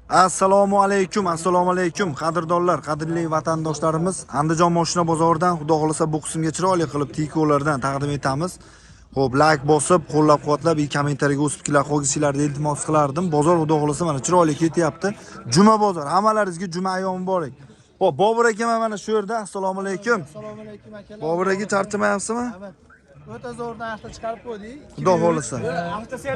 Assalomu alaykum, qadrdonlar, qadrli vatandoshlarimiz. Andijon mashina bozoridan xudo xolasa bu qismga chiroyli qilib tikolardan taqdim etamiz. Xo'p, like bosib, qo'llab-quvvatlab, kommentariyaga o'sibkilar qo'yishingizni iltimos qilardim. Bozor xudo xolasa mana chiroyli ketyapti. Juma bozor, hammalaringizga juma ayyom muborak. Xo'p, Bobur akam mana shu yerda. Assalomu alaykum. Assalomu alaykum akalar. Bobur aka charchamayapsizmi? O'ta zo'rdan avto chiqarib qo'ydik. Xudo xolasa.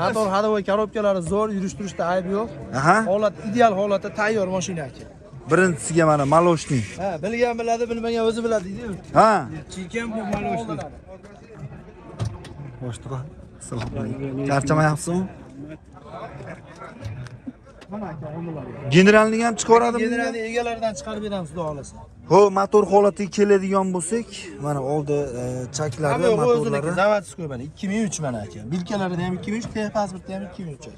Motor hadovoy korobkalari zo'r, yurishtirishda ayb yo'q. Aha. Holat ideal holatda tayyor mashina aka. Birinchisiga mana maloshning. Ha, bilgan biladi, bilmagan o'zi biladi deydi. Ha. Chikan bu maloshning. Boshqa. Assalomu alaykum. Charchamayapsizmi? Mana aka, o'ndilar. Generalning ham chiqaradimi? Generalni egalaridan chiqarib beramiz, xudo xolasa. Ho, motor holatiga keladigan bo'lsak, mana oldi chaklari, motorlari. Zavodskiy mana 2003 mana aka. Bilkalarida ham 2003, pasportda ham 2003.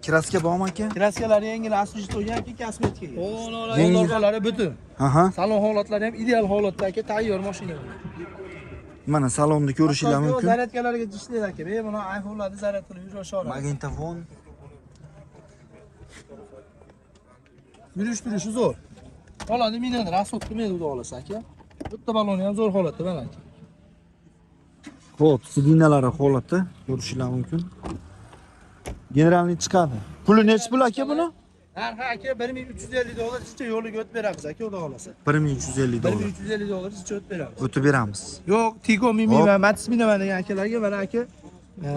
Kraska bormi aka? Kraskalari yengil asfalt qo'ygan, kosmetika. Yengil. butun. Aha. Salon holatlari ham ideal holatda aka, tayyor mashina. Mana salonni ko'rishingiz mumkin. Zaryadkalarga ishlaydi aka. Buni iPhone'larni zaryad qilib yurishaveradi. Magnitofon. Yurish-turishi zo'r. Holati minadi, rasxod qilmaydi xudo xolasa aka. Bitta baloni ham zo'r holatda mana aka. Xo'p, sidinalari holati ko'rishingiz mumkin. Generalni chiqadi. Puli necha pul aka buni? Narxi aka $1350 sizcha yo'liga o'tib beramiz aka, xudo xolasa. $1350. $1350 sizcha o'tib beramiz. O'tib beramiz. Yo'q, Tigo Mimi va Matiz minaman degan akalarga mana aka.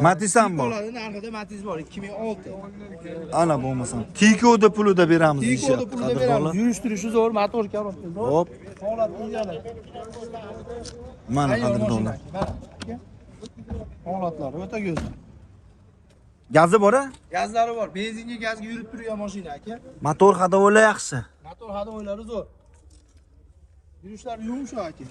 Matiz ham bor. Narxida Matiz bor, 2006. Ana bo'lmasam. Tikoda pulida beramiz deyapti. Tikoda pulida beramiz. Yurish-turishi zo'r, motor korobka zo'r. Hop. Holat ideal. Mana qadrdonlar. Holatlari o'ta go'zal. Gazi bor-a? Gazlari bor. Benzinga, gazga yurib turgan mashina aka. Motor hadovoylar yaxshi. Motor hadovoylari zo'r. Yurishlari yumshoq aka.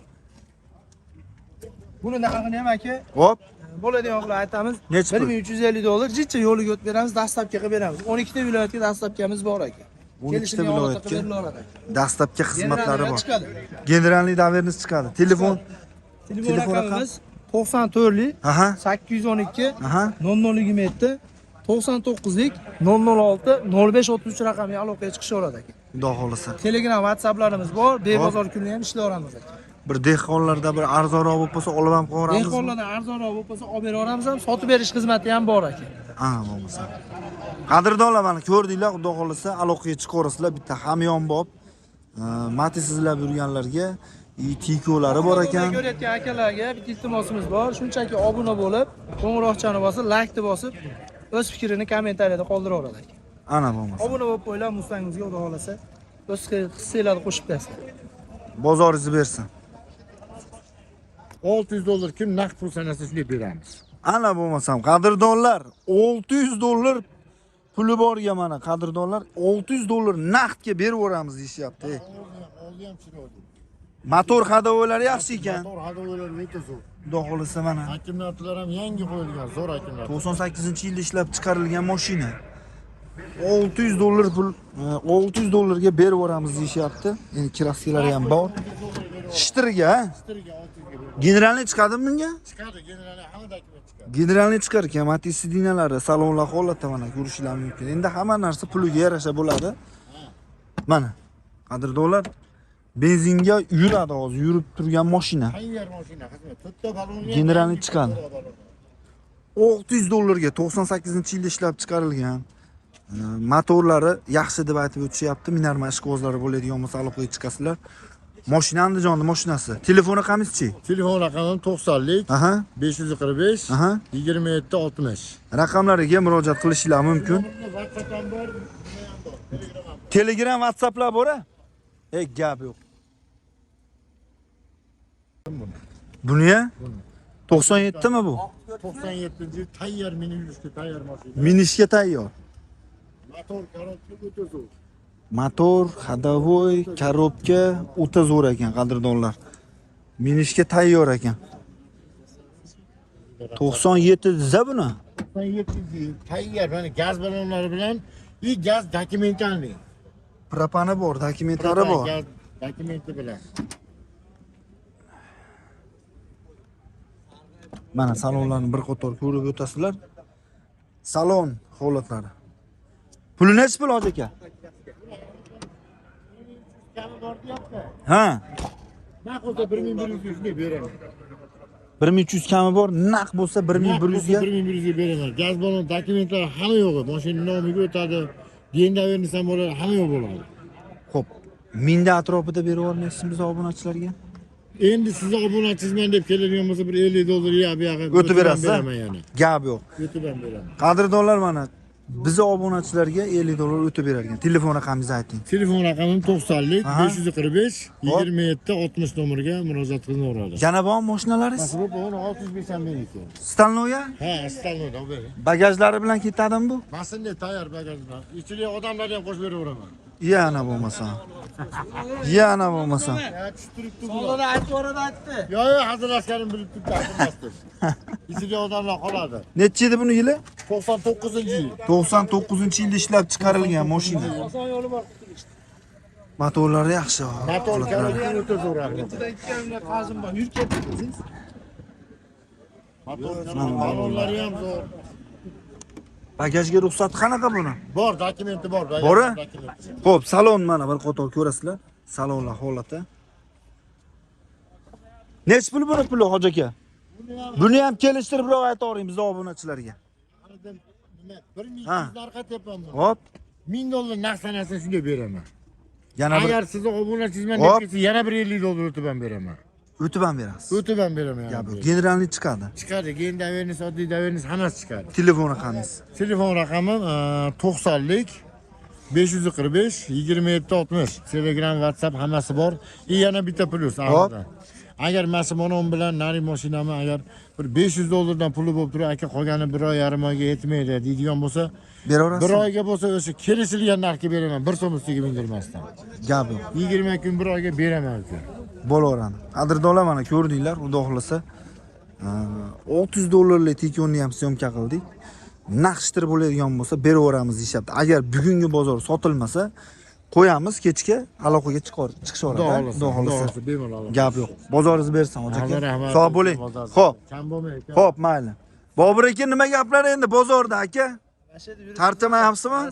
Buni narxini ham aka, Hop. bo'ladigan qilib aytamiz. Necha pul? $1350 jicha yo'liga o'tib beramiz, dastlabki qilib beramiz. 12 ta viloyatga dastlabkamiz bor aka. 12 ta viloyatga beriladi. dastlabki xizmatlari bor. chiqadi. Generalniy daverniz chiqadi. Telefon Telefon raqamimiz 94lik Aha. 812 Aha. 0027 99lik 006 0533 raqamiga aloqaga chiqishaveradi aka. Xudo xolasa. Telegram, WhatsApplarimiz bor. Bebozor kunli ham ishlayveramiz aka. Bir dehqonlarda bir arzonroq bo'lib qolsa olib ham qo'yamiz. Dehqonlardan arzonroq bo'lib qolsa olib beraveramiz ham, sotib berish xizmati ham bor aka. Ha, bo'lmasa. Qadrdonlar mana ko'rdinglar, xudo xolasa aloqaga chiqaverasizlar. Bitta hamyon bob Matiz izlab yurganlarga tikolari bor ekan. Ko'rayotgan akalarga bitta iltimosimiz bor. Shunchaki obuna bo'lib, qo'ng'iroqchani bosib, like bosib, o'z fikrini kommentariyada qoldiraveradi aka. Ana bo'lmasa. Obuna bo'lib qo'yinglar, Mustangimizga xudo xolasa o'z hissinglarni qo'shib bersin. Bozoringizni bersin. $600 kim naqd pul sanasi shunday beramiz. Ana bo'lmasam, qadrdonlar, $600 puli borga mana qadrdonlar, $600 naqdga berib yuboramiz deyapti. Oldi ham chiroyli. Motor hadovoylari yaxshi ekan. Motor hadovoylari o'ta zo'r. Xudo xolasa mana Akkumulyatorlar ham yangi qo'yilgan, zo'r akkumulyator. 98-yilda ishlab chiqarilgan mashina. $600 pul, $600 ga berib yuboramiz deyapti. Endi kraskalari ham bor. Shtirga, ha? Shtirga 600 ga. Generalni chiqadimi bunga? Chiqadi, generalni hamma dokument chiqadi. Generalni chiqar ekan, Matiz sidinalari, salonlar holatda mana ko'rishingiz mumkin. Endi hamma narsa puliga yarasha bo'ladi. Mana, qadrdonlar, benzinga yuradi hozir, yurib turgan mashina. Tayyor mashina, xizmat. To'rtta baloni. Generalni chiqadi. $600 ga 98-yilda ishlab chiqarilgan. Motorlari yaxshi deb aytib o'tishyapti. Minar mashqvozlari bo'ladigan bo'lsa aloqaga chiqasizlar. Mashina Andijonning mashinasi. Telefon raqamingiz-chi? Telefon raqamim 90lik Aha. 545 Aha. 27 60. Raqamlariga murojaat qilishingiz mumkin. WhatsApp ham bor. Telegram, WhatsApplar bor-a? Gap yo'q. Buni-ya? 97 mi bu? 97 tayyor mini yurishga tayyor mashina. Minishga tayyor. Motor korobka o'ta zo'r. Motor, hadovoy, korobka o'ta zo'r ekan, qadrdonlar. Minishga tayyor ekan. 97 desa buni. 97 tayyor, mana gaz balonlari bilan gaz dokumentalniy. Propani bor, dokumentlari bor. Gaz dokumenti bilan. Mana salonlarni bir qator ko'rib o'tasizlar. Salon holatlari. Puli nechi pul hoji aka? kami bor deyapti. Ha. Naq bo'lsa 1100 ga beraman. 1300 kami bor, naq bo'lsa 1100 ga. 1100 ga beraman. Gaz balon dokumentlari hamma yo'q. Mashina nomiga o'tadi. Dendaverni ham bo'ladi, hamma yo'q bo'ladi. Xo'p, mingda atrofida berib yubormaysiz biz obunachilarga? Endi siz obunachizman deb keladigan bo'lsa bir 50 dollar ya bu yoqqa O'tib berasiz. beraman yana. Gap yo'q. O'tib ham beraman. Qadrdonlar mana bizi obunachilarga 50 dollar o'tib berarkan. Telefon raqamingizni ayting. Telefon raqamim 90lik Aha. 545 27 60 nomeriga murojaat qilaveradi. Yana bor mashinalaringiz? Masruf buni 605 ham meniki. Stalnoya? Ha, istalmadi, oberi. Bagajlari bilan ketadimi bu? Mashinni tayyor bagajdan. Ichidagi odamlarni ham qo'shib beraveraman. Yana bo'lmasa. Yana bo'lmasa. Ya tushtiribdi bu. Oldida aytib yuboradi aytdi. Yo'q, hazillashganim bilib turibdi, hazillashdi. Ichidagi odamlar qoladi. Necha edi buni yili? 99-yil. 99-yilda ishlab chiqarilgan mashina. Oson yo'li bor. Motorlari yaxshi. Motor kaloriyani o'ta zo'r. Ichida 2 million qarzim bor. Yurib ketdingiz. Motor balonlari ham zo'r. Bagajga ruxsat qanaqa buni? Bor, dokumenti bor. Bor-a? Dokumenti. Xo'p, salon mana bir qator ko'rasizlar. Salonlar holati. Nech pul buni puli hoji aka? Buni ham kelishtirib aytavering biz obunachilarga. Nima? 1200 Ha. narxa tepam buni. Hop, 1000 dollar naqd sanasini shunga beraman. yana bir Agar siz obunachizman Hop. deb kelsa yana bir 50 dollar o'tib ham beraman. o'tib ham berasiz. O'tib ham beraman. Gap yana. yo'q. Generalni chiqadi. Chiqadi, gen davernis, oddiy davernis hammasi chiqadi. Telefon raqamingiz. Telefon raqamim 90lik 545 27 60. Telegram, WhatsApp hammasi bor. Yana bitta plus arada. Agar mashinom bilan nari mashinamni agar bir 500 dollardan puli bo'lib turib, aka qolgani 1 oy yarim oyga yetmaydi deydigan bo'lsa, Beraverasiz. 1 oyga bo'lsa o'sha kelishilgan narxga beraman, 1 so'm ustiga mindirmasdan. Gap yo'q. 20 kun 1 oyga beraman aka. Bo'laveradi. Qadrdonlar mana ko'rdinglar, xudo xolasa 600 dollarlik tikonni ham syomka qildik. Naqshtir bo'ladigan bo'lsa beraveramiz deyapti. Agar bugungi bozor sotilmasa, qo'yamiz kechga aloqaga chiqishaveradi. Xudo xolasa. Bemalol. Gap yo'q. Bozoringiz bersin hoji Alloh aka. rahmat. Sog' bo'ling. Xo'p, Kam bo'lmay aka. xo'p, mayli. Bobur aka nima gaplar endi bozorda aka? Tartamayapsizmi?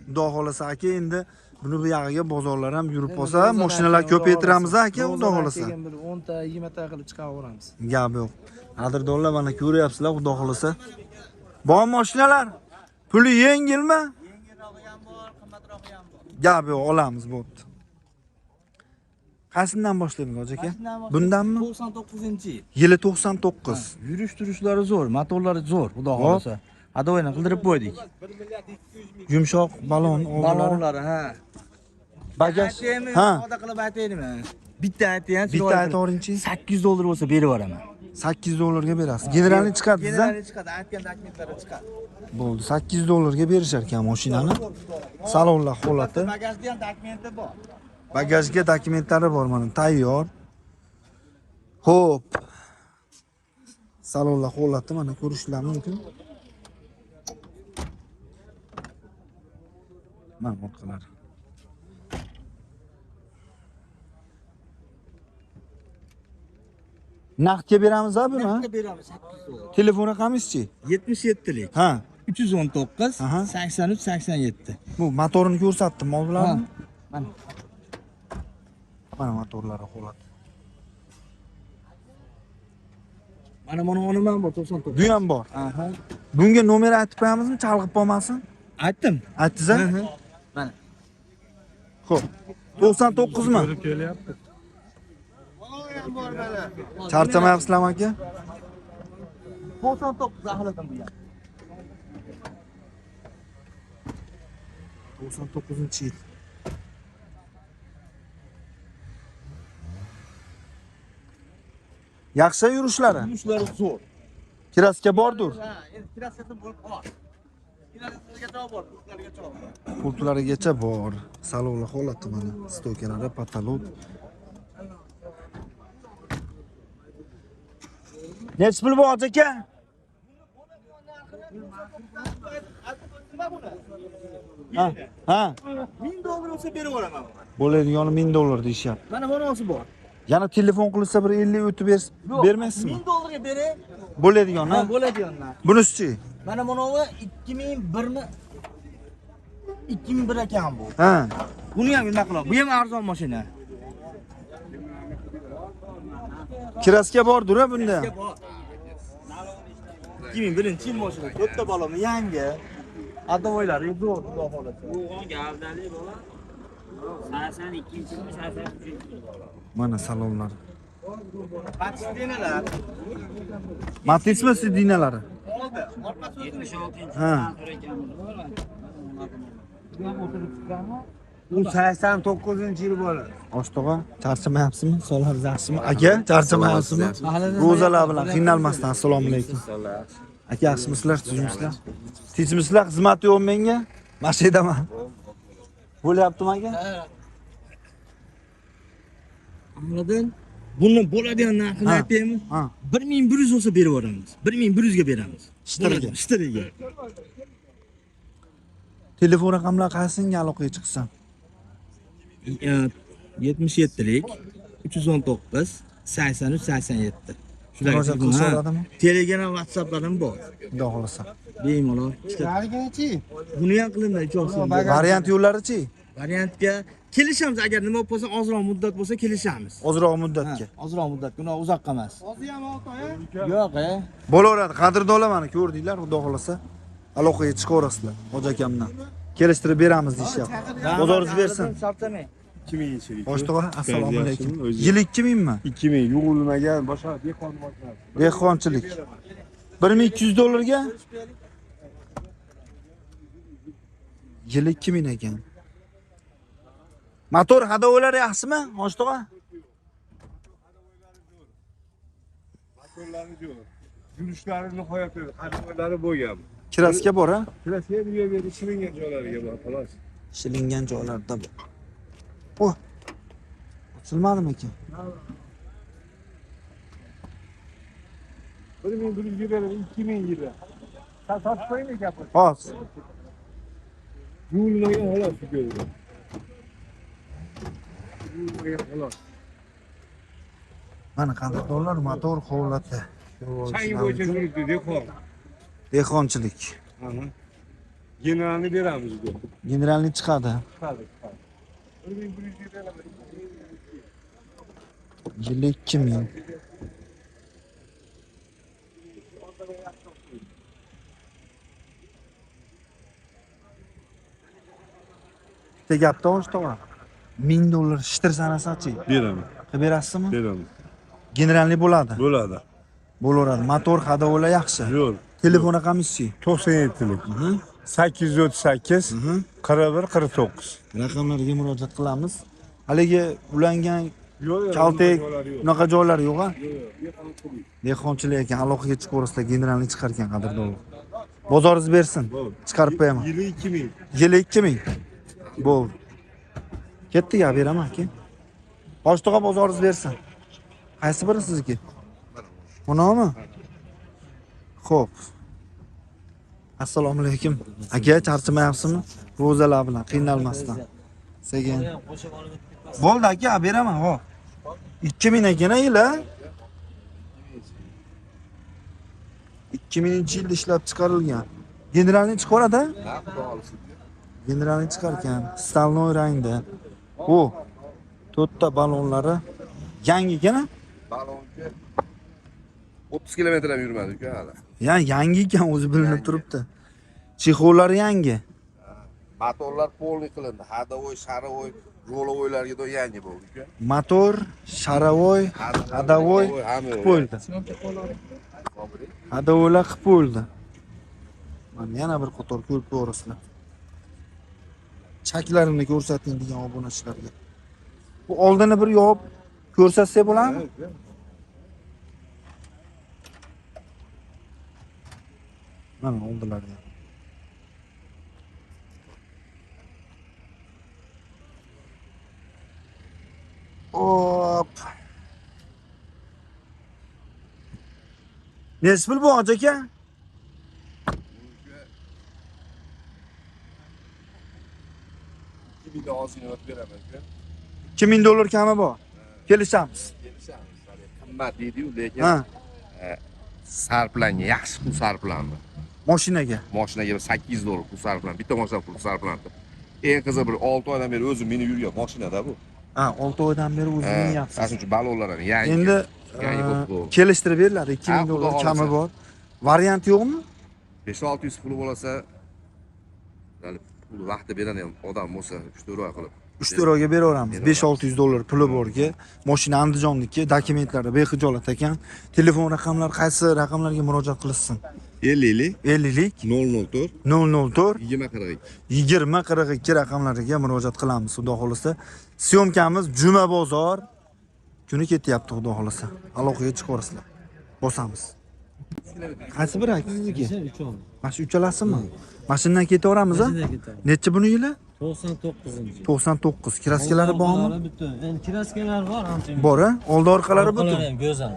Xudo xolasa aka endi buni bu yog'iga bozorlar ham yurib qolsa, mashinalar ko'paytiramiz aka, xudo xolasa. 10 ta, 20 ta qilib chiqaveramiz. Gap yo'q. Qadrdonlar mana ko'ryapsizlar, xudo xolasa. Bor mashinalar puli yengilmi? Yengilrog'i ham bor, qimmatrog'i ham bor. Gap yo'q, olamiz bo'pti. Qaysidan boshlaymiz hoji aka? Bundanmi? 99-yil. Yili 99. Yurish turishlari zo'r, motorlari zo'r, xudo xolasa. Adoyna qildirib qo'ydik. Yumshoq balon oldilari. Balonlari, ha. Bagaj. Ha. Ha. Xoda qilib aytaymi? Bitta aytayam, Bitta aytavringchi. 800 dollar bo'lsa berib yuboraman. 800 dollarga berasiz. Generalni chiqadi sizdan. Generalni chiqadi, aytgan dokumentlari chiqadi. Bo'ldi. 800 dollarga berishar ekan mashinani. Salonlar holati. Bagajda ham dokumenti bor. Bagajga dokumentlari bor mana, tayyor. Xo'p. Salonlar holati mana ko'rishingiz mumkin. Mana orqalari. Naqdga beramiz-a buni? Naqdga beramiz 800 dollar. Telefon raqamingiz-chi? 77lik. Ha. 319 Aha. 83 87. Bu motorini ko'rsatdim, oldinglarmi? Mana. Mana motorlari holati. Mana buni onaman bor 99. Bu ham bor. Aha. Bunga nomer aytib qo'yamizmi? Chalg'ib qolmasin. Aytdim. Aytdingiz-a? Mana. Xo'p. 99 mi? Kelyapti. Charchamayapsizlarmi aka? 99 ahlidan bu ham. 99-yil. Yaxshi yurishlari. Yurishlari zo'r. Kraska bordir. Ha, endi kirasiyasi bo'lib qoladi. Kirasiyasiga bor, pultlarigacha bor. Pultlarigacha bor. Salonlar holati mana, stokalari, patalon. Nech pul bor aka? Ha, ha. 1000 dollar olsa berib yuboraman. Bo'laydigani 1000 dollar deyishyapti. Mana bunisi bor. Yana telefon qilsa bir 50 o'tib bermaysizmi? 1000 dollarga beray. Bo'laydigani. Ha, bo'ladiganlar. Bunisi-chi? Mana bunovi 2001 mi? 2001 ekan bu. Ha. Buni ham nima qilib? Bu ham arzon mashina. Kraska bordir-a bunda. 2001-yil mashina. To'rtta baloni yangi. Adovoylari yo'q, xudo xolasa. O'g'on gavdali bola 82-yilmi, 83-yil. Mana salonlar. Patistinalar. Matismi sidinalari? 76-yil. Ha. U 89-yil bo'ladi. Oshto'g'a, charchamayapsizmi? Sog'lig'ingiz yaxshimi? Aka, charchamayapsizmi? Ro'zalar bilan qiynalmasdan assalomu alaykum. Aka, yaxshimisizlar? Tinchmisizlar? Tinchmisizlar? Xizmat yo'q menga? Mashinaman. Bo'lyaptimi aka? Anladin? Buni bo'ladigan narxini aytaymi? Ha. 1100 bo'lsa berib yuboramiz. 1100 ga beramiz. Shitiriga. Shitiriga. Telefon raqamlar qaysinga aloqaga chiqsam? 77lik 319 83 87. Murojaat qilsa bo'ladimi? Telegram, WhatsApp'larim bor. Xudo xolasa. Bemalol. Narigini-chi? Buni ham qilinadi, ijosi. Variant yo'llari-chi? Variantga kelishamiz, agar nima bo'lsa, ozroq muddat bo'lsa kelishamiz. Ozroq muddatga. Ozroq muddat, uni uzoqqa emas. Hozir ham oltoy, Yo'q, Bo'laveradi. Qadrdonlar mana ko'rdinglar, xudo xolasa. Aloqaga chiqaverasizlar hoji akamdan. Kelishtirib beramiz deyishyapti. Bozoringiz bersin. Shartlamay. 2000 Oshto'g'a, assalomu alaykum. Yil 2000 mi? 2000 yuvilmagan boshqa dehqon mashinasi. Dehqonchilik. $1200 ga? Yil 2000 ekan. Motor hadovolar yaxshimi, Oshto'g'a? Motorlari yo'q. Yurishlari nihoyatda qadimlari bo'lgan. Kraska bor, a? Klassiya yerga ishilingan joylariga bor, xolos. Shilingan joylarda bor. Oh. Ochilmadimi ekan? 1100 ga beradi, 2000 yilda. Sotib qo'ying gapni. Hozir. Yuvilmagan xolos ko'rdi. Yuvilmagan xolos. Mana qadrdonlar motor holatda. Chang bo'yicha yuribdi dehqon. Dehqonchilik. Aha. Generalni beramiz bu. Generalni chiqadi. Chiqadi. 1100 ga beradi. Yil 2000. Bitta gapda Oshto'g'a. $1000 shitir sanasachi. Beraman. Qilib berasizmi? Beramiz. Generalni bo'ladi. Bo'ladi. Bo'laveradi. Motor hadovolar yaxshi. Yo'q. Telefon raqamingiz-chi? 97lik. 838 41 49. Raqamlarga murojaat qilamiz. Haligi ulangan kaltek unaqa joylar yo'q-a? Dehqonchilik ekan, aloqaga chiqaverasizlar, generalni chiqar ekan qadrdonlar. Bozoringiz bersin. Chiqarib qo'yaman. Yili 2000. Yil 2000. Bo'ldi. Ketdi gap beraman aka. Oshto'g'a bozoringiz bersin. Qaysi biri sizniki? Bunimi? Xo'p. Assalomu alaykum. Aka, charchamayapsizmi? Ro'zalar bilan qiynalmasdan. Sekin. Bo'ldi aka, beraman, hop. 2000 ekan yil-a? 2000-yilda ishlab chiqarilgan. Generalni chiqaradi? Generalni chiqar ekan. Staloy rangda. O, to'rtta balonlari yangi ekan-a? Balonga 30 kilometr ham yurmadi uka hali. Ya yangi ekan, o'zi bilinib turibdi. Chexollari yangi. Motorlar polniy qilindi. Hadovoy, sharovoy, yo'lovoylarga do yangi bo'ldi uka. Motor, sharavoy, hadovoy hamma qilib qo'yildi. Hadovoylar qilib qo'yildi. Mana yana bir qator ko'rib ko'rasizlar. Chaklarini ko'rsating degan obunachilarga. Bu oldini bir yopib ko'rsatsak bo'ladimi? Mana oldilarga. Hop. Nesi pul bu hoji aka? Bir de ozgina o'tib beraman uka. $2000 kami bor. Kelishamiz. Kelishamiz. Qimmat deydi-yu, lekin Ha, sarflangan, yaxshi pul sarflandi. mashinaga. Mashinaga $800 pul sarflandi. Bitta mashina pul sarflandi. Eng qizi bir 6 oydan beri o'zim minib yurgan mashinada bu. Ha, 6 oydan beri o'zingiz Asal minyapsiz. uchun balonlar ham yangi. Endi yangi bo'lib qo'ydi. kelishtirib beriladi. 2000 Ha, dollar xudo kami xohlasa. bor. Variant yo'qmi? 5-600 pul bo'lsa, pul vaqti beradi ham odam bo'lsa 3 oy qilib. 3 to'raga beraveramiz. 5-600 dollar puli borga. Mashina Andijonniki, dokumentlari bexijolat ekan. Telefon raqamlari qaysi raqamlarga murojaat qilishsin? 50 50lik 004 004 20 42. 2042 raqamlariga murojaat qilamiz, xudo xolasa. Syomkamiz Juma bozor kuni ketyapti, xudo xolasa. Aloqaga chiqarsizlar. Bosamiz. Qaysi bir sizniki? Mana shu uchalasimi? Mashinadan ketaveramiz a? Necha buni yili? 99. 99. Kiraskalari bormi? Endi kiraskalari bor, ancha. Bor a? Oldi orqalari butun. ham go'zal.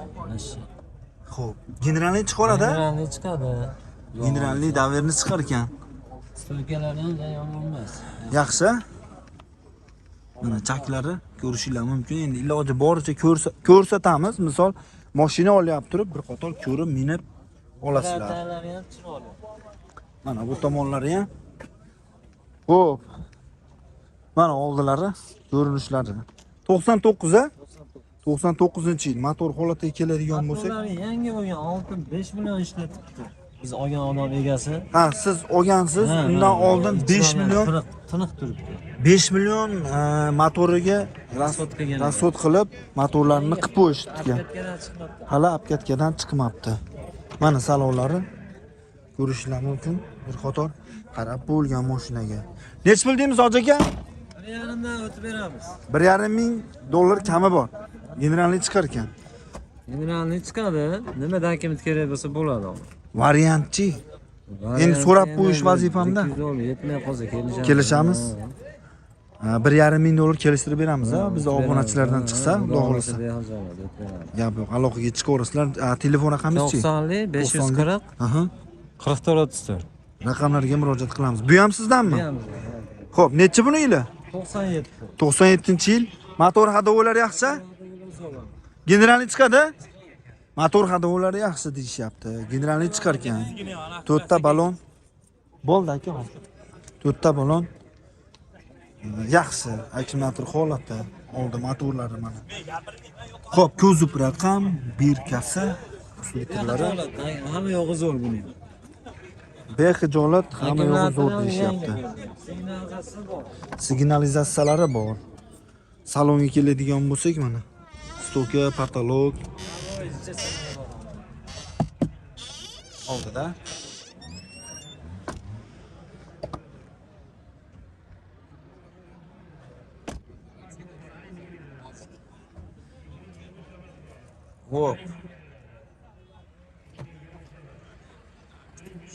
Xo'p, generalni chiqaradi. Generalni chiqadi. Generalni daverni chiqar ekan. Stoykalari ham yomon emas. Yaxshi. Mana chaklari ko'rishinglar mumkin. Endi iloji boricha ko'rsatamiz. Misol, mashina olyapti turib, bir qator ko'rib, minib olasizlar. Ratalari ham chiroyli. Mana bu tomonlari ham. Xo'p. Mana oldilari, ko'rinishlari. 99 a? 99-yil motor holatiga keladigan bo'lsak. Motorlari yangi bo'lgan, 6-5 million ishlatibdi. Biz olgan odam egasi. Ha, siz olgansiz, undan oldin 5 million tiniq turibdi. 5 million motoriga rasxod qilib, motorlarini qilib qo'yishgan. Hali apkatkadan chiqmabdi. Mana salonlari ko'rishinglar mumkin. Bir qator qarab bo'lgan mashinaga. Nech pul deymiz hoji aka? 1,5 dan o'tib beramiz. 1,5 ming dollar kami bor. Generalni chiqar ekan. Generalni chiqadi. Nima dokument kerak bo'lsa bo'ladi. Variantchi. Endi so'rab qo'yish vazifamda. Yetmay qolsa Kelishamiz. 1,5 ming dollar kelishtirib beramiz a, biz obunachilardan chiqsa, xudo xolasa. Gap yo'q, aloqaga chiqaverasizlar. Telefon raqamingiz-chi? 90 540 Aha. 44 Raqamlarga murojaat qilamiz. Bu ham sizdanmi? Xo'p, necha buni yili? 97. 97-yil. Motor hadovolari yaxshi? Generalni chiqadi? Motor hadovolari yaxshi deyishyapti. Generalni chiqar ekan. 4 ta balon. Bo'ldi aka. 4 ta balon. Yaxshi, akkumulyator holatda. Oldi motorlari mana. Xo'p, ko'zib raqam, birkasi, filtrlari. Hamma yog'i zo'r buni. Bexijolat, hamma yo'g'i zo'r deyishyapti. Signalizatsiyalari bor. Salonga keladigan bo'lsak mana. Stoka, patolog. Oldida. Hop.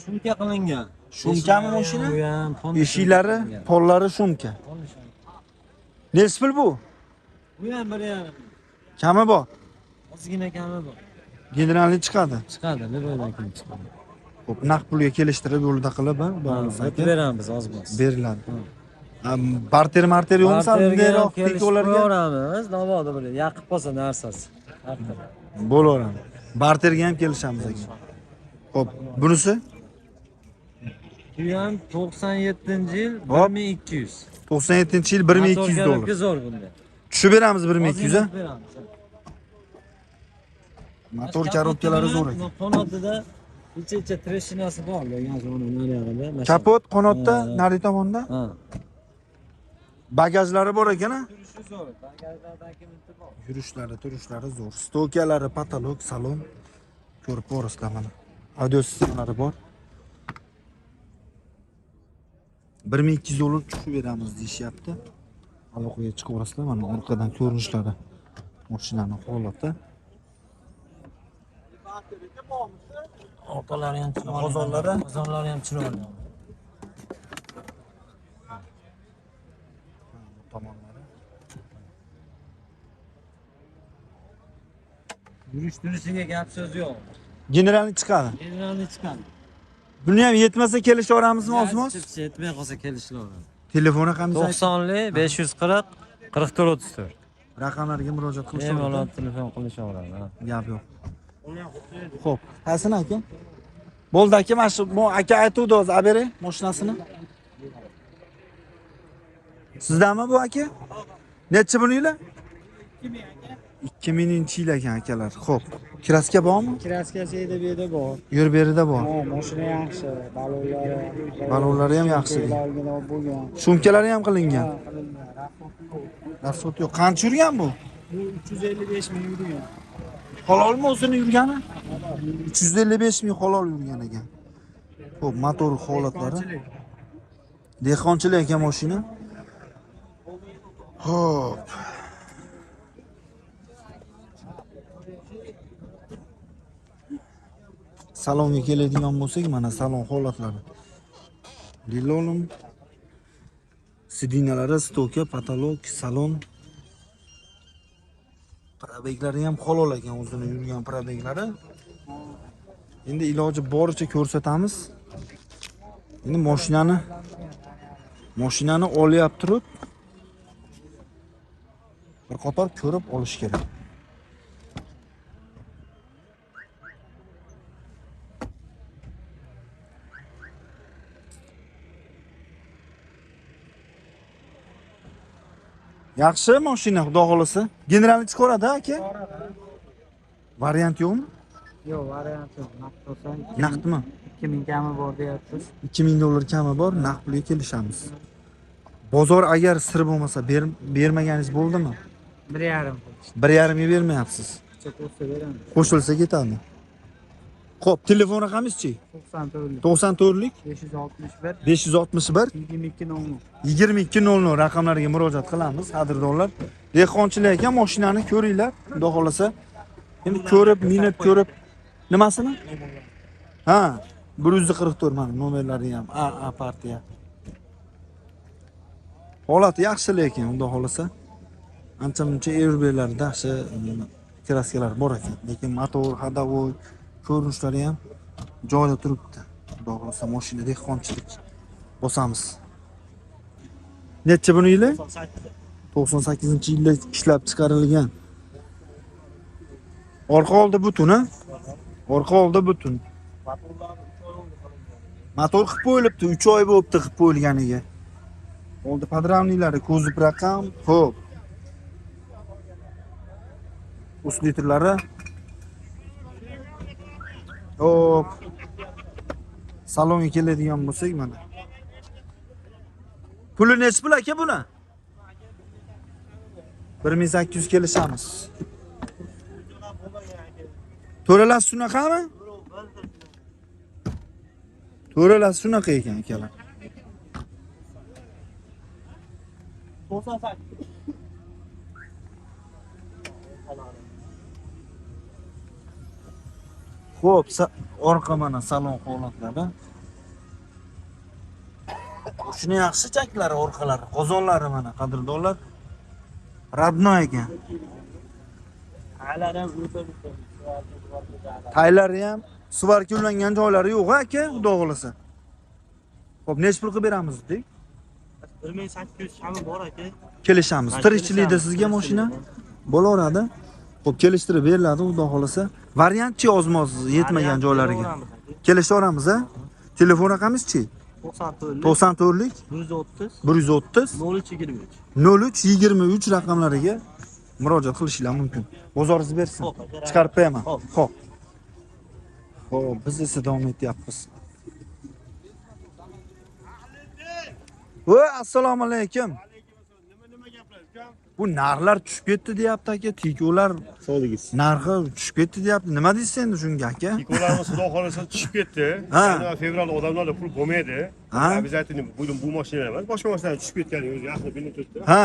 Shumka qilingan. Shumkami mashina? Eshiklari, pollari shumka. Nech pul bu? Bu ham 1,5. Kami bor. Ozgina kami bor. Generalni chiqadi. Chiqadi, nima keyin chiqadi. Xo'p, naqd pulga kelishtirib yo'lda qilib, O'tib beramiz ozmas. beriladi. Barter yo'qmi? Bundaroq tikolarga ko'ramiz, navoda bir yaqib qolsa narsasi. bo'laveradi. Barterga ham kelishamiz aka. Xo'p, bunisi? Bu ham 97-yil 1200. 97-yil 1200 dollar. Zo'r bunda. Tushib beramiz 1200 a? beramiz. Motor korobkalari zo'r ekan. Qanotida ichi treshinasi bor, yozuvni nariyog'ida. Kapot qanotda, nari tomonda. Ha. Bagajlari bor ekan-a? Zo'r, bagajlardagi minti bor. Yurishlari, turishlari zo'r. Stokalari, patolog, salon ko'rib borasizlar mana. Audio sistemalari bor. 1200 dollar tushib beramiz deyishyapti. Aloqaga chiqaverasizlar mana orqadan ko'rinishlari. Mashinaning holati. Orqalari ham chiroyli. Bozorlari ham chiroyli. Tomonlari. Turishiga gap so'z yo'q. Generalni chiqadi. Generalni chiqadi. Buni ham yetmasa kelishaveramizmi ozmoz? Yetmay qolsa kelishlar. Telefon raqamingiz 90 540 44 34. raqamlarga murojaat qilishlar. Bemalol telefon qilishaveradi. Gap yo'q. Xo'p, Hasan aka. Bo'ldi aka, mana shu aka aytuvdi o'zi, olib bering mashinasini. Sizdanmi bu aka? Necha buni yili? 2000 yil ekan akalar. Xo'p. Kraska bormi? Kraskasi edi bu yerda bor. Yer berida bor. Ha, mashina yaxshi, balonlari. Balonlari ham yaxshi. Ularga bo'lgan. Sumkalari ham qilingan. Ha, qilingan. Rasot yo'q. Qancha yurgan bu? Bu 355 ming yurgan. Halolmi o'zini yurgani? 355 ming halol yurgan ekan. Xo'p, motor holatlari. Dehqonchilik ekan mashina. Xo'p. Salonga keladigan bo'lsak, mana salon holatlari. Lilolum. Sidinalari, stoka, patolog, salon. Probeglari ham halol ekan, o'zini yurgan probeglari. Endi iloji boricha ko'rsatamiz. Endi mashinani olyap turib bir qator ko'rib olish kerak. Yaxshi mashina, xudo xolasa. Generalni chiqaradi aka? Variant yo'qmi? Yo'q, variant yo'q. Naqd olsang Naqdmi? 2000 kami bor deyapsiz. 2000 dollar kami bor, naqd pulga kelishamiz. Bozor agar sir bo'lmasa bermaganingiz bo'ldimi? 1,5. 1,5 ga bermayapsiz. Qo'shsa beramiz. Qo'shilsa ketadi. Xo'p, telefon raqamingiz-chi? 94 94lik 561 561 2200. 2200 raqamlariga murojaat qilamiz, qadrdonlar. Dehqonchilik ekan, mashinani ko'ringlar, xudo xolasa. Endi ko'rib, minib ko'rib nimasini? Ha, 144 mana nomerlari ham A partiya. Holati yaxshi lekin, xudo xolasa. Ancha-muncha Airberlarda yaxshi kraskalar bor ekan, lekin motor, hadovoy, ko'rinishlari ham joyida turibdi. Xudo xolasa mashina dehqonchilik bosamiz. Necha buni yili? 98-yilda ishlab chiqarilgan. Orqa oldi butun, ha? Orqa oldi butun. Motor qilib qo'yilibdi, 3 oy bo'libdi qilib qo'yilganiga. Oldi podramniklari, ko'zib raqam, xo'p. Uslitrlari. Hop. Salonga keladigan bo'lsak mana. Puli necha pul aka buni? 1800 kelishamiz. To'ralasi shunaqami? To'ralasi shunaqa ekan akalar. Xo'p, orqa mana salon holatlari. Shuni yaxshi chaklari, orqalari, qozonlari mana qadrdonlar. Radnoy ekan. Taylari ham svarka ulangan joylari yo'q aka, xudo xolasa. Xo'p, nech pul qilib beramiz dedik? 1800 kami bor aka. Kelishamiz. Tirikchilikda sizga mashina bo'laveradi. Xo'p, kelishtirib beriladi, xudo xolasa. Variantchi ozmoz yetmagan joylariga. Kelishaveramiz, ha? Telefon raqamingiz-chi? 94lik 130 130 0323. 0323 raqamlariga murojaat qilishinglar mumkin. Bozoringiz bersin. Chiqarib qo'yaman. Xo'p. Xo'p, biz esa davom etyapmiz. Voy, assalomu alaykum. Bu narxlar tushib ketdi deyapti aka, tikular Sog'ligingiz. narxi tushib ketdi deyapti. Nima deysiz endi shunga aka? Tikolarimiz xudo xolasa tushib ketdi. Ha. Yanvar fevral odamlarda pul bo'lmaydi. Ha. Обязательно bu mashina emas, boshqa mashinalar tushib ketgani o'zi yaxshi bilinib turibdi. Ha.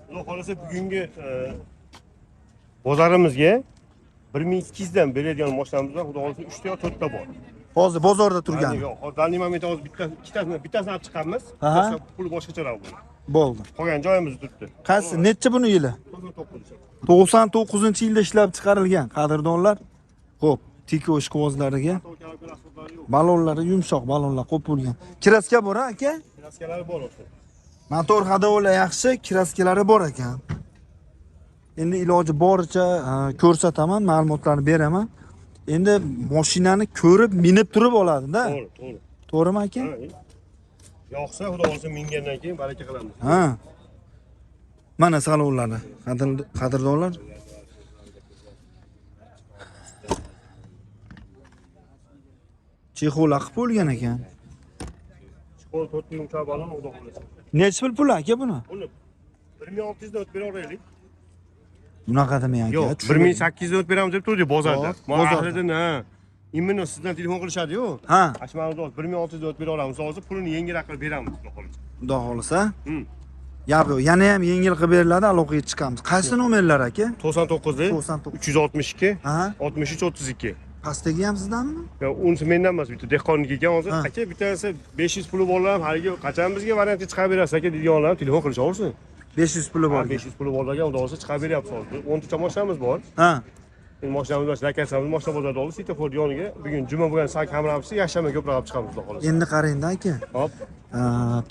Xudo xolasa bugungi bozorimizga 1200 dan beradigan mashinamizdan xudo xolasa 3 ta yo 4 ta bor. Hozir bozorda turgan. Yo'q, danli momentda hozir bittasini olib chiqamiz. Aha. Boshqa pul boshqacharoq bo'ladi. Bo'ldi. Qolgan joyimiz turibdi. Qaysi necha buni yili? 99-yilda ishlab chiqarilgan qadrdonlar. Xo'p, tiko ishqibozlariga balonlari yumshoq balonlar qo'yib bo'lgan. Kraska bor aka? Kraskalari bor o'sha. Motor hadovolar yaxshi, kraskalari bor ekan. Endi iloji boricha ko'rsataman, ma'lumotlarni beraman. Endi mashinani ko'rib, minib turib oladi-da. To'g'ri. To'g'rimi aka? Yo'qsa, xudo xolisa mingandan keyin baraka qilamiz. Ha. Mana salonlari. Qadrdonlar. Chexola qilib bo'lgan ekan. Qo'l 4 yumshoq bolam xudo xolisa. Necha pul aka buni? Uni 1600 dan o'tib beraylik. Bunaqa demang aka. Yo'q, 1800 dan o'tib beramiz deb turdi bozorda. Bozorda. Ahlidan ha. Imенно sizdan telefon qilishadi-yu. Ha, Ashmanimiz 1600 dan o'tib bera olamiz. Hozir pulini yengilroq qilib beramiz xudo xolisa. xudo xolisa. Hmm. Gap yo'q. Yana ham yengil qilib beriladi, aloqaga chiqamiz. Qaysi nomerlar aka? 99 99. 362 Aha. 63 32. Pastdagi ham sizdanmi? Ya unisi mendan emas, bitta dehqonniki ekan hozir. Ha. Aka bittasi 500 puli borlar, haligi qachon bizga variantga chiqarib berasiz aka deganlar telefon qilishaversin. 500 puli bor. 500 puli borlarga xudo xolisa chiqarib beryapmiz hozir. 10 ta mashinamiz bor. Ha. Endi mashinamiz bor, zakasamiz mashina bozorda olib, svetofor yoniga bugun juma bo'lgan sak hamrohimizda yakshanba ko'proq olib chiqamiz xudo xolisa. Endi qarang-da aka. Hop.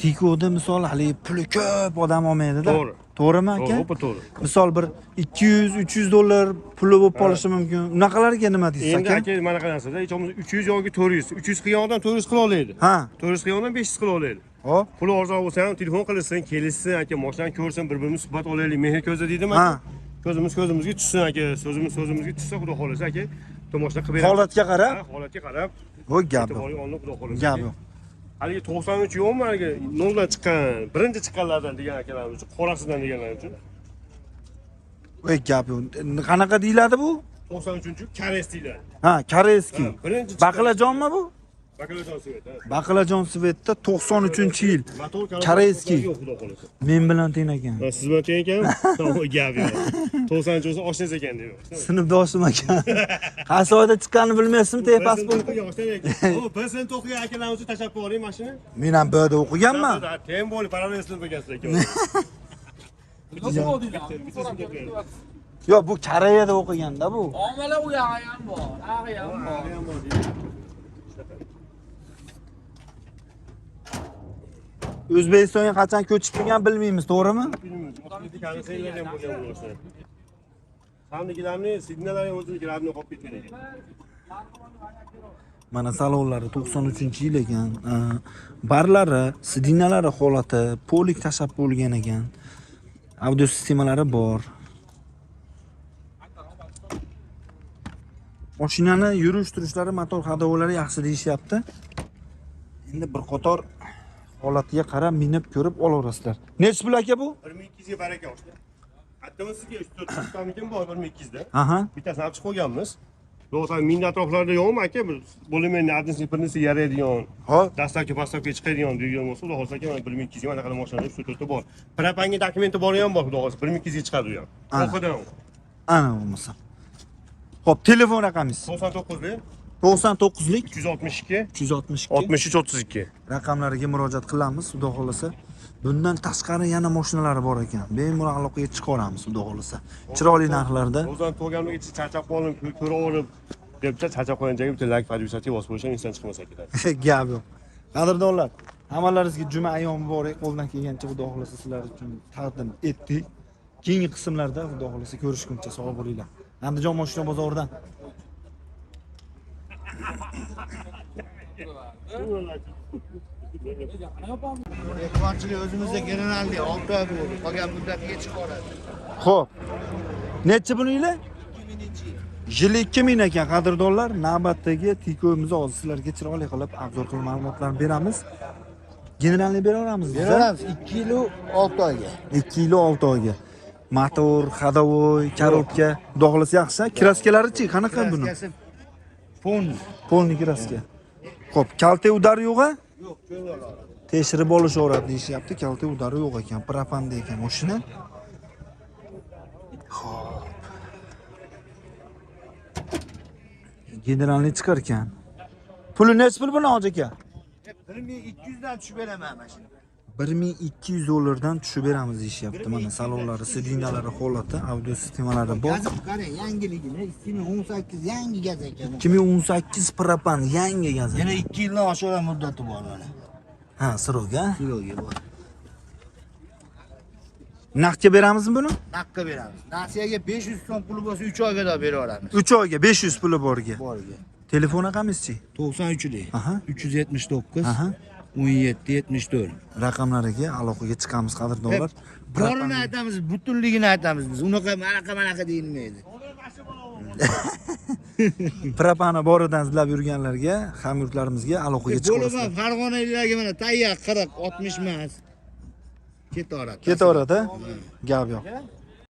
Tikoda misol hali puli ko'p odam olmaydi-da. To'g'ri. To'g'rimi aka? To'g'ri, to'g'ri. Misol bir 200-300 dollar puli bo'lib qolishi mumkin. Unaqalarga nima deysiz Endi aka? aka mana qarasada, hech bo'lmasa 300 yoki 400. 300 qilgan odam 400 qila oladi. Ha. 400 qilgan odam 500 qila oladi. Hop. Puli arzon bo'lsa ham telefon qilsin, kelishsin aka, mashinani ko'rsin, bir-birimiz suhbat olaylik. Mehr ko'zi deydimi Ha. aka? Ko'zimiz ko'zimizga tushsin aka, so'zimiz so'zimizga tushsa xudo xolisa aka, tomosha qilib beramiz. Holatga qarab. Ha, holatga qarab. Voy gap yo'q. E'tiborga olinib xudo xolisa. Gap yo'q. Haligi 93 yo'qmi haligi noldan chiqqan, birinchi chiqqanlardan degan akalarimiz uchun, qorasidan deganlar uchun. Voy gap yo'q. Qanaqa deyiladi bu? 93-chi Kares deyiladi. Ha, koreyskiy. Ha, birinchi Baqlajonmi bu? Baqlajon svet. Baqlajon Svetda 93-yil. Motor Koreyskiy. yo'q xudo xolisa. Men bilan teng ekan. Ha, siz bilan teng ekan? To'g'ri gap yo'q. 93 bo'lsa oshnangiz ekan deb. Sinfdoshim ekan. Qaysi oyda chiqqanini bilmaysizmi, tepasi pul. O, bir sen to'qigan akalarimiz uchun tashlab qo'ying mashina. Men ham bu yerda o'qiganman. Tem bo'l, parallel sinf ekansiz aka. Yo'q, bu Koreyada o'qiganda bu. Omala u yog'i ham bor, ag'i ham bor. O'zbekistonga qachon ko'chib kelgan bilmaymiz, to'g'rimi? Sandikilarni signallar ham o'zinikilarni qolib ketgan ekan. Mana salonlari 93-yil ekan. Barlari, sidinalari holati, polik tashab bo'lgan ekan. Audio sistemalari bor. Mashinani yurish-turishlari, motor hadovolari yaxshi deyishyapti. Endi bir qator holatiga qarab minib ko'rib olaverasizlar. Necha pul aka bu? 1200 ga baraka oshdi. Hatta sizga 3-4 tamikin bor 1200 da. Aha. Bittasini olib chiqib qo'yganmiz. To'g'ri, ming atroflarda yo'qmi aka? Bo'limlarni adresi birinisi yaraydigan. Hop. Dastlabki pastavka chiqadigan degan bo'lsa, xudo xohlasa aka 1200 ga mana qanaqa mashinalar 3-4 ta bor. Propangi dokumenti bor ham bor, xudo xohlasa 1200 ga chiqadi u ham. O'qidan. Ana bo'lmasa. Xo'p, telefon raqamingiz? 99 99lik 362 362 63 32. raqamlariga murojaat qilamiz, xudo xolasa. Bundan tashqari yana mashinalari bor ekan. Bemalol aloqaga chiqaramiz, xudo xolasa. Chiroyli narxlarda. O'zdan to'g'anlik ichi charchab qolib, ko'raverib debcha charchab qo'ygan joyga bitta like podpisati bosib qo'yishim inson chiqmasa kerak. Gap yo'q. Qadrdonlar, hammalaringizga juma ayyomi muborak. Qo'ldan kelgancha xudo xolasa sizlar uchun taqdim etdik. Keyingi qismlarda xudo xolasa ko'rishguncha sog' bo'linglar. Andijon mashina bozoridan Dehqonchilik o'zimizda generalli 6 oy bo'ldi. Qolgan muddatiga chiqaradi. Xo'p. Necha buninglar? 2000 yil 2000 ekan qadrdonlar. Navbatdagi tiko'mizni hozir sizlarga chiroyli qilib obzor qilib ma'lumotlarni beramiz. Generalni beraveramiz biz. Beramiz 2 yil 6 oyga. 2 yil 6 oyga. Motor, ходовой, korobka, xudo xolasa yaxshi. Kraskalari-chi, qanaqa buni? Polni kraska. Xo'p, kalte udar yo'q-a? Yo'q, ko'rib Tekshirib olishaveradi deyishyapti. Kalte udari yo'q ekan, propanda ekan mashina. Xo'p. Generalni chiqar ekan. Puli necha pul buni hoji aka? 1200 dan tushib beraman mashina. 1200 dollardan tushib beramiz deyishyapti. Mana salonlari, sidinalari holati, audio sistemalari bor. Gazib qarang, yangiligini 2018 yangi gaz ekan. 2018 propan yangi gaz. Yana 2 yildan oshiq muddati bor mana. Ha, siroga. Kiloga bor. Naqdga beramizmi buni? Naqdga beramiz. Nasiyaga 500 so'm puli bo'lsa 3 oyga da bera olamiz. 3 oyga 500 puli borga. Borga. Telefon raqamingizchi? 93lik. Aha. 379 Aha. 1774. Raqamlariga aloqaga chiqamiz qadrdonlar. Borini aytamiz, butunligini aytamiz biz. Unaqa manaqa deyilmaydi. Propani boridan izlab yurganlarga, hamyurtlarimizga aloqaga chiqamiz. Bo'laman Farg'onaliklarga mana tayyor 40, 60 emas. Ketaveradi. Ketaveradi. Gap yo'q.